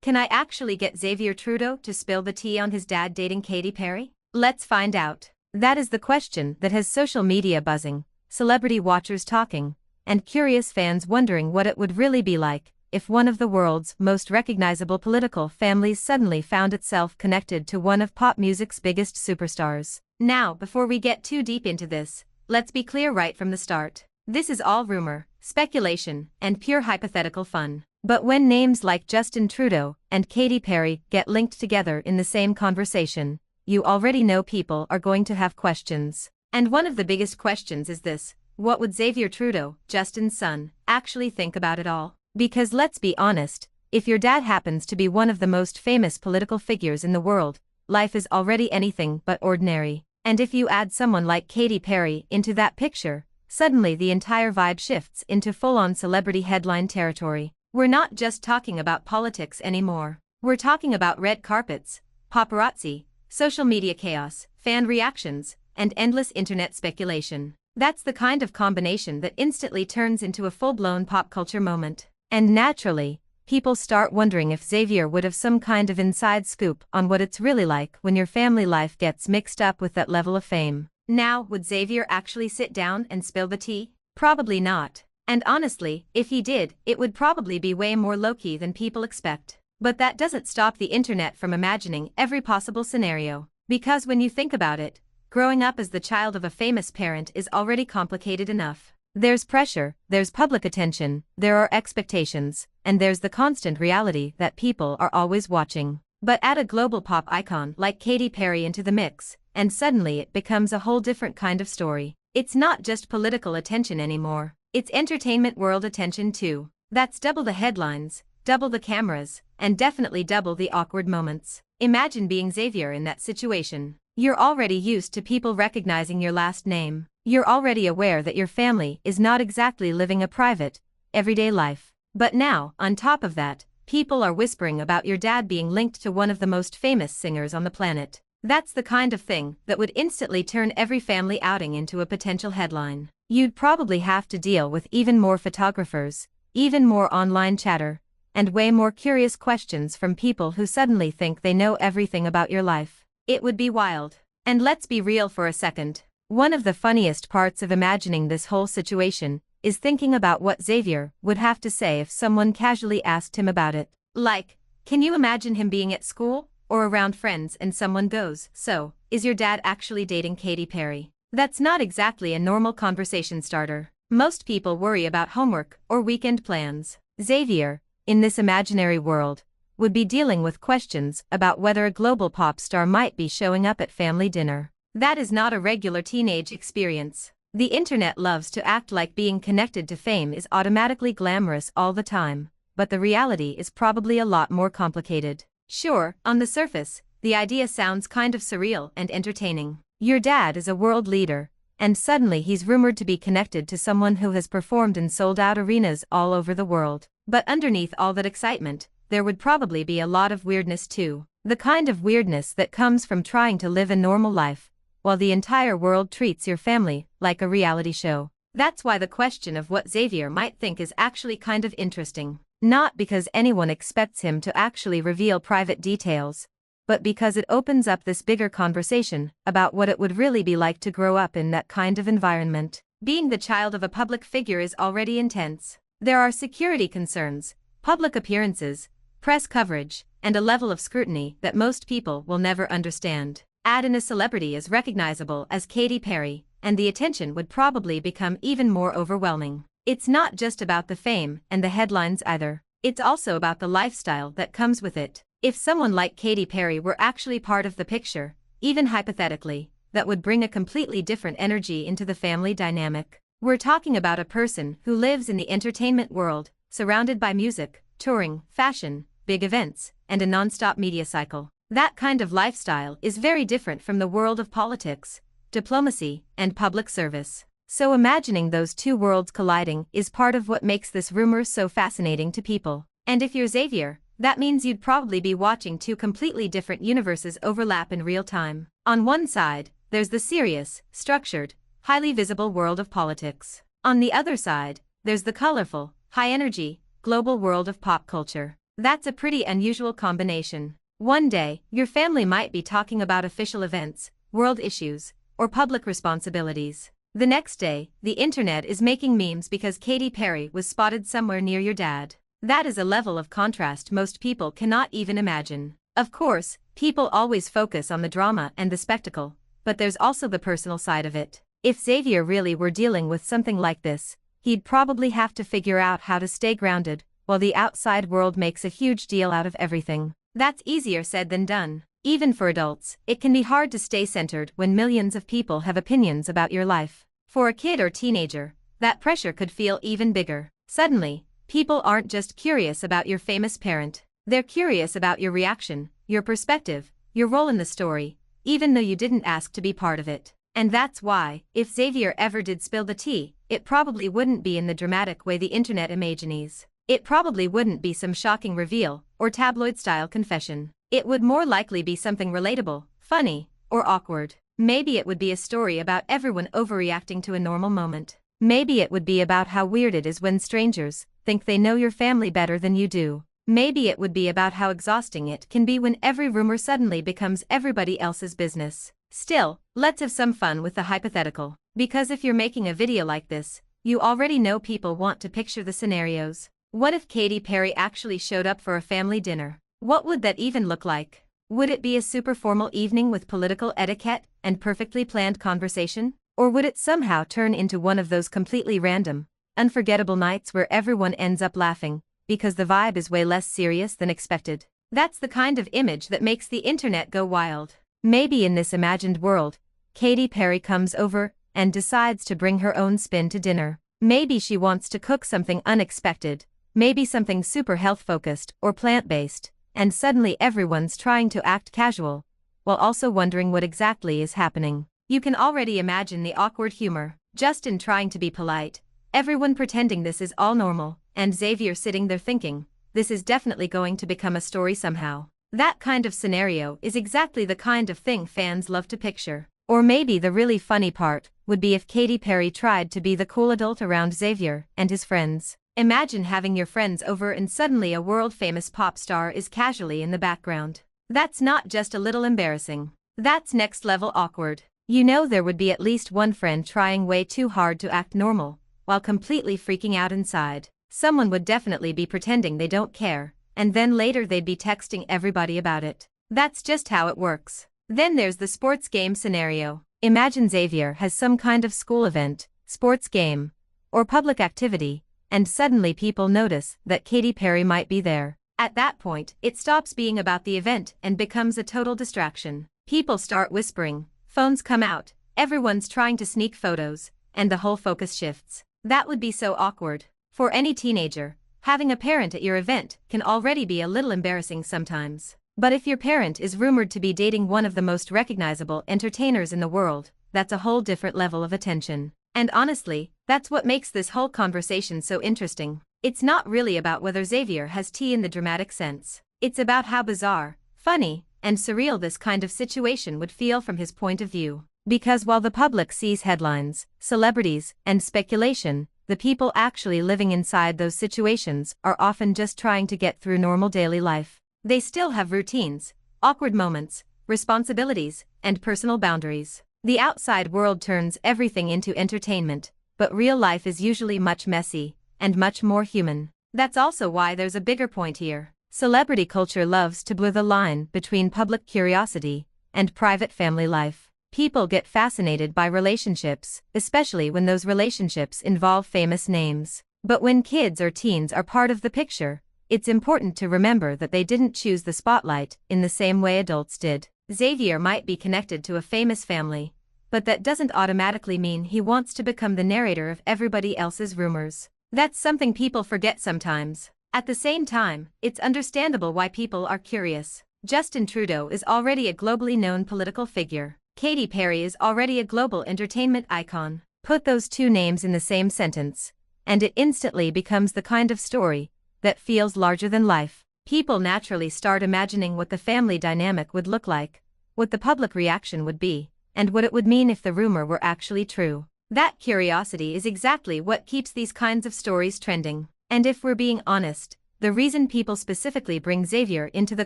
Can I actually get Xavier Trudeau to spill the tea on his dad dating Katy Perry? Let's find out. That is the question that has social media buzzing, celebrity watchers talking, and curious fans wondering what it would really be like if one of the world's most recognizable political families suddenly found itself connected to one of pop music's biggest superstars. Now, before we get too deep into this, let's be clear right from the start. This is all rumor, speculation, and pure hypothetical fun. But when names like Justin Trudeau and Katy Perry get linked together in the same conversation, you already know people are going to have questions. And one of the biggest questions is this: what would Xavier Trudeau, Justin's son, actually think about it all? Because let's be honest, if your dad happens to be one of the most famous political figures in the world, life is already anything but ordinary. And if you add someone like Katy Perry into that picture, suddenly the entire vibe shifts into full-on celebrity headline territory. We're not just talking about politics anymore. We're talking about red carpets, paparazzi, social media chaos, fan reactions, and endless internet speculation. That's the kind of combination that instantly turns into a full-blown pop culture moment. And naturally, people start wondering if Xavier would have some kind of inside scoop on what it's really like when your family life gets mixed up with that level of fame. Now, would Xavier actually sit down and spill the tea? Probably not. And honestly, if he did, it would probably be way more low-key than people expect. But that doesn't stop the internet from imagining every possible scenario. Because when you think about it, growing up as the child of a famous parent is already complicated enough. There's pressure, there's public attention, there are expectations, and there's the constant reality that people are always watching. But add a global pop icon like Katy Perry into the mix, and suddenly it becomes a whole different kind of story. It's not just political attention anymore, it's entertainment world attention too. That's double the headlines, double the cameras, and definitely double the awkward moments. Imagine being Xavier in that situation. You're already used to people recognizing your last name. You're already aware that your family is not exactly living a private, everyday life. But now, on top of that, people are whispering about your dad being linked to one of the most famous singers on the planet. That's the kind of thing that would instantly turn every family outing into a potential headline. You'd probably have to deal with even more photographers, even more online chatter, and way more curious questions from people who suddenly think they know everything about your life. It would be wild. And let's be real for a second. One of the funniest parts of imagining this whole situation is thinking about what Xavier would have to say if someone casually asked him about it. Like, can you imagine him being at school or around friends and someone goes, "So, is your dad actually dating Katy Perry?" That's not exactly a normal conversation starter. Most people worry about homework or weekend plans. Xavier, in this imaginary world, would be dealing with questions about whether a global pop star might be showing up at family dinner. That is not a regular teenage experience. The internet loves to act like being connected to fame is automatically glamorous all the time, but the reality is probably a lot more complicated. Sure, on the surface, the idea sounds kind of surreal and entertaining. Your dad is a world leader, and suddenly he's rumored to be connected to someone who has performed in sold-out arenas all over the world. But underneath all that excitement, there would probably be a lot of weirdness too. The kind of weirdness that comes from trying to live a normal life, while the entire world treats your family like a reality show. That's why the question of what Xavier might think is actually kind of interesting. Not because anyone expects him to actually reveal private details, but because it opens up this bigger conversation about what it would really be like to grow up in that kind of environment. Being the child of a public figure is already intense. There are security concerns, public appearances, press coverage, and a level of scrutiny that most people will never understand. Add in a celebrity as recognizable as Katy Perry, and the attention would probably become even more overwhelming. It's not just about the fame and the headlines either. It's also about the lifestyle that comes with it. If someone like Katy Perry were actually part of the picture, even hypothetically, that would bring a completely different energy into the family dynamic. We're talking about a person who lives in the entertainment world, surrounded by music, touring, fashion, big events, and a non-stop media cycle. That kind of lifestyle is very different from the world of politics, diplomacy, and public service. So imagining those two worlds colliding is part of what makes this rumor so fascinating to people. And if you're Xavier, that means you'd probably be watching two completely different universes overlap in real time. On one side, there's the serious, structured, highly visible world of politics. On the other side, there's the colorful, high-energy, global world of pop culture. That's a pretty unusual combination. One day, your family might be talking about official events, world issues, or public responsibilities. The next day, the internet is making memes because Katy Perry was spotted somewhere near your dad. That is a level of contrast most people cannot even imagine. Of course, people always focus on the drama and the spectacle, but there's also the personal side of it. If Xavier really were dealing with something like this, he'd probably have to figure out how to stay grounded, while the outside world makes a huge deal out of everything. That's easier said than done. Even for adults, it can be hard to stay centered when millions of people have opinions about your life. For a kid or teenager, that pressure could feel even bigger. Suddenly, people aren't just curious about your famous parent. They're curious about your reaction, your perspective, your role in the story, even though you didn't ask to be part of it. And that's why, if Xavier ever did spill the tea, it probably wouldn't be in the dramatic way the internet imagines. It probably wouldn't be some shocking reveal, or tabloid-style confession. It would more likely be something relatable, funny, or awkward. Maybe it would be a story about everyone overreacting to a normal moment. Maybe it would be about how weird it is when strangers think they know your family better than you do. Maybe it would be about how exhausting it can be when every rumor suddenly becomes everybody else's business. Still, let's have some fun with the hypothetical. Because if you're making a video like this, you already know people want to picture the scenarios. What if Katy Perry actually showed up for a family dinner? What would that even look like? Would it be a super formal evening with political etiquette and perfectly planned conversation? Or would it somehow turn into one of those completely random, unforgettable nights where everyone ends up laughing, because the vibe is way less serious than expected? That's the kind of image that makes the internet go wild. Maybe in this imagined world, Katy Perry comes over and decides to bring her own spin to dinner. Maybe she wants to cook something unexpected, maybe something super health-focused or plant-based, and suddenly everyone's trying to act casual, while also wondering what exactly is happening. You can already imagine the awkward humor. Justin trying to be polite, everyone pretending this is all normal, and Xavier sitting there thinking, this is definitely going to become a story somehow. That kind of scenario is exactly the kind of thing fans love to picture. Or maybe the really funny part would be if Katy Perry tried to be the cool adult around Xavier and his friends. Imagine having your friends over and suddenly a world-famous pop star is casually in the background. That's not just a little embarrassing. That's next-level awkward. You know there would be at least one friend trying way too hard to act normal, while completely freaking out inside. Someone would definitely be pretending they don't care, and then later they'd be texting everybody about it. That's just how it works. Then there's the sports game scenario. Imagine Xavier has some kind of school event, sports game, or public activity, and suddenly people notice that Katy Perry might be there. At that point, it stops being about the event and becomes a total distraction. People start whispering, phones come out, everyone's trying to sneak photos, and the whole focus shifts. That would be so awkward. For any teenager, having a parent at your event can already be a little embarrassing sometimes. But if your parent is rumored to be dating one of the most recognizable entertainers in the world, that's a whole different level of attention. And honestly, that's what makes this whole conversation so interesting. It's not really about whether Xavier has tea in the dramatic sense. It's about how bizarre, funny, and surreal this kind of situation would feel from his point of view. Because while the public sees headlines, celebrities, and speculation, the people actually living inside those situations are often just trying to get through normal daily life. They still have routines, awkward moments, responsibilities, and personal boundaries. The outside world turns everything into entertainment, but real life is usually much messy, and much more human. That's also why there's a bigger point here. Celebrity culture loves to blur the line between public curiosity and private family life. People get fascinated by relationships, especially when those relationships involve famous names. But when kids or teens are part of the picture, it's important to remember that they didn't choose the spotlight in the same way adults did. Xavier might be connected to a famous family, but that doesn't automatically mean he wants to become the narrator of everybody else's rumors. That's something people forget sometimes. At the same time, it's understandable why people are curious. Justin Trudeau is already a globally known political figure. Katy Perry is already a global entertainment icon. Put those two names in the same sentence, and it instantly becomes the kind of story that feels larger than life. People naturally start imagining what the family dynamic would look like, what the public reaction would be, and what it would mean if the rumor were actually true. That curiosity is exactly what keeps these kinds of stories trending. And if we're being honest, The reason people specifically bring Xavier into the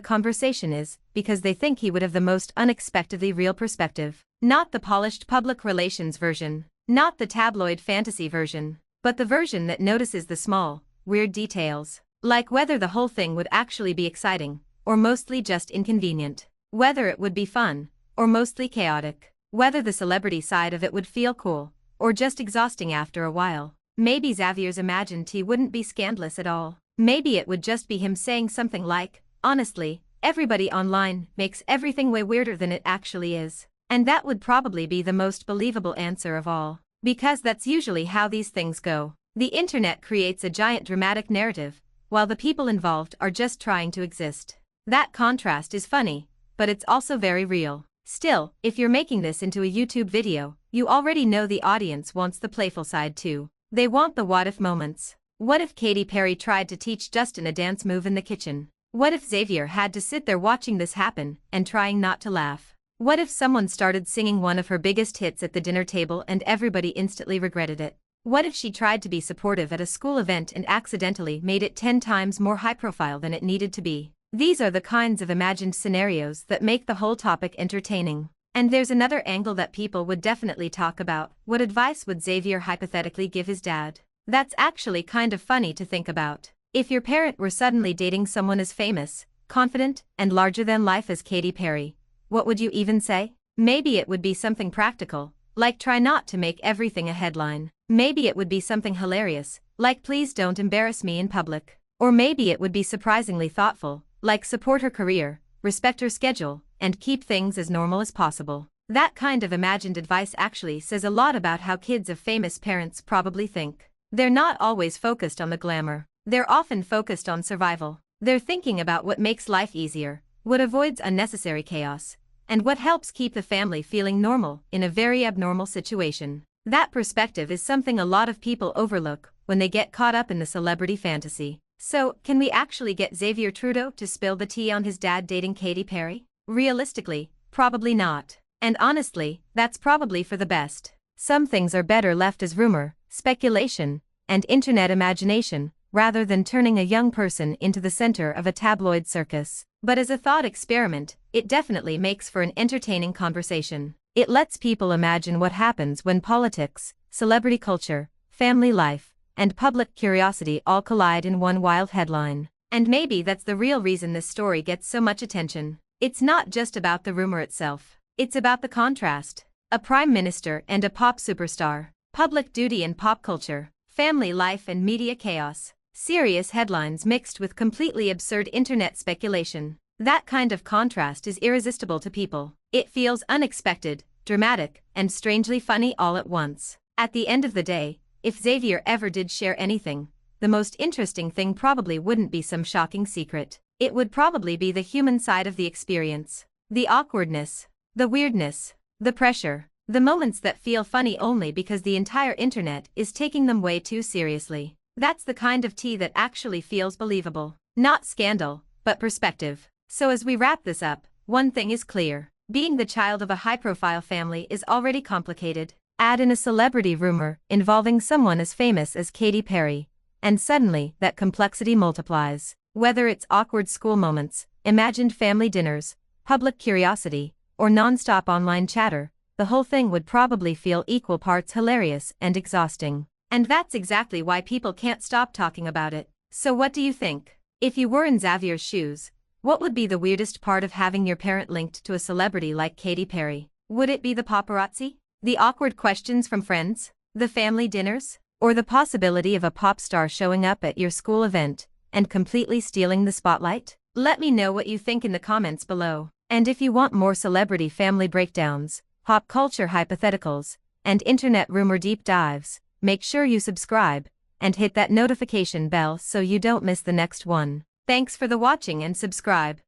conversation is because they think he would have the most unexpectedly real perspective. Not the polished public relations version, not the tabloid fantasy version, but the version that notices the small, weird details. Like whether the whole thing would actually be exciting, or mostly just inconvenient. Whether it would be fun, or mostly chaotic. Whether the celebrity side of it would feel cool, or just exhausting after a while. Maybe Xavier's imagined tea wouldn't be scandalous at all. Maybe it would just be him saying something like, honestly, everybody online makes everything way weirder than it actually is. And that would probably be the most believable answer of all. Because that's usually how these things go. The internet creates a giant dramatic narrative, while the people involved are just trying to exist. That contrast is funny, but it's also very real. Still, if you're making this into a YouTube video, you already know the audience wants the playful side too. They want the what if moments. What if Katy Perry tried to teach Justin a dance move in the kitchen? What if Xavier had to sit there watching this happen and trying not to laugh? What if someone started singing one of her biggest hits at the dinner table and everybody instantly regretted it? What if she tried to be supportive at a school event and accidentally made it 10 times more high profile than it needed to be? These are the kinds of imagined scenarios that make the whole topic entertaining. And there's another angle that people would definitely talk about. What advice would Xavier hypothetically give his dad? That's actually kind of funny to think about. If your parent were suddenly dating someone as famous, confident, and larger than life as Katy Perry, what would you even say? Maybe it would be something practical, like try not to make everything a headline. Maybe it would be something hilarious, like please don't embarrass me in public. Or maybe it would be surprisingly thoughtful, like support her career, respect her schedule, and keep things as normal as possible. That kind of imagined advice actually says a lot about how kids of famous parents probably think. They're not always focused on the glamour. They're often focused on survival. They're thinking about what makes life easier, what avoids unnecessary chaos, and what helps keep the family feeling normal in a very abnormal situation. That perspective is something a lot of people overlook when they get caught up in the celebrity fantasy. So, can we actually get Xavier Trudeau to spill the tea on his dad dating Katy Perry? Realistically, probably not. And honestly, that's probably for the best. Some things are better left as rumor, speculation, and internet imagination, rather than turning a young person into the center of a tabloid circus. But as a thought experiment, it definitely makes for an entertaining conversation. It lets people imagine what happens when politics, celebrity culture, family life, and public curiosity all collide in one wild headline. And maybe that's the real reason this story gets so much attention. It's not just about the rumor itself. It's about the contrast. A prime minister and a pop superstar. Public duty and pop culture. Family life and media chaos. Serious headlines mixed with completely absurd internet speculation. That kind of contrast is irresistible to people. It feels unexpected, dramatic, and strangely funny all at once. At the end of the day, if Xavier ever did share anything, the most interesting thing probably wouldn't be some shocking secret. It would probably be the human side of the experience. The awkwardness, the weirdness, the pressure, the moments that feel funny only because the entire internet is taking them way too seriously. That's the kind of tea that actually feels believable. Not scandal, but perspective. So as we wrap this up, one thing is clear. Being the child of a high-profile family is already complicated. Add in a celebrity rumor involving someone as famous as Katy Perry, and suddenly that complexity multiplies. Whether it's awkward school moments, imagined family dinners, public curiosity, or non-stop online chatter, the whole thing would probably feel equal parts hilarious and exhausting. And that's exactly why people can't stop talking about it. So what do you think? If you were in Xavier's shoes, what would be the weirdest part of having your parent linked to a celebrity like Katy Perry? Would it be the paparazzi? The awkward questions from friends? The family dinners? Or the possibility of a pop star showing up at your school event and completely stealing the spotlight? Let me know what you think in the comments below. And if you want more celebrity family breakdowns, pop culture hypotheticals, and internet rumor deep dives, make sure you subscribe and hit that notification bell so you don't miss the next one. Thanks for the watching and subscribe.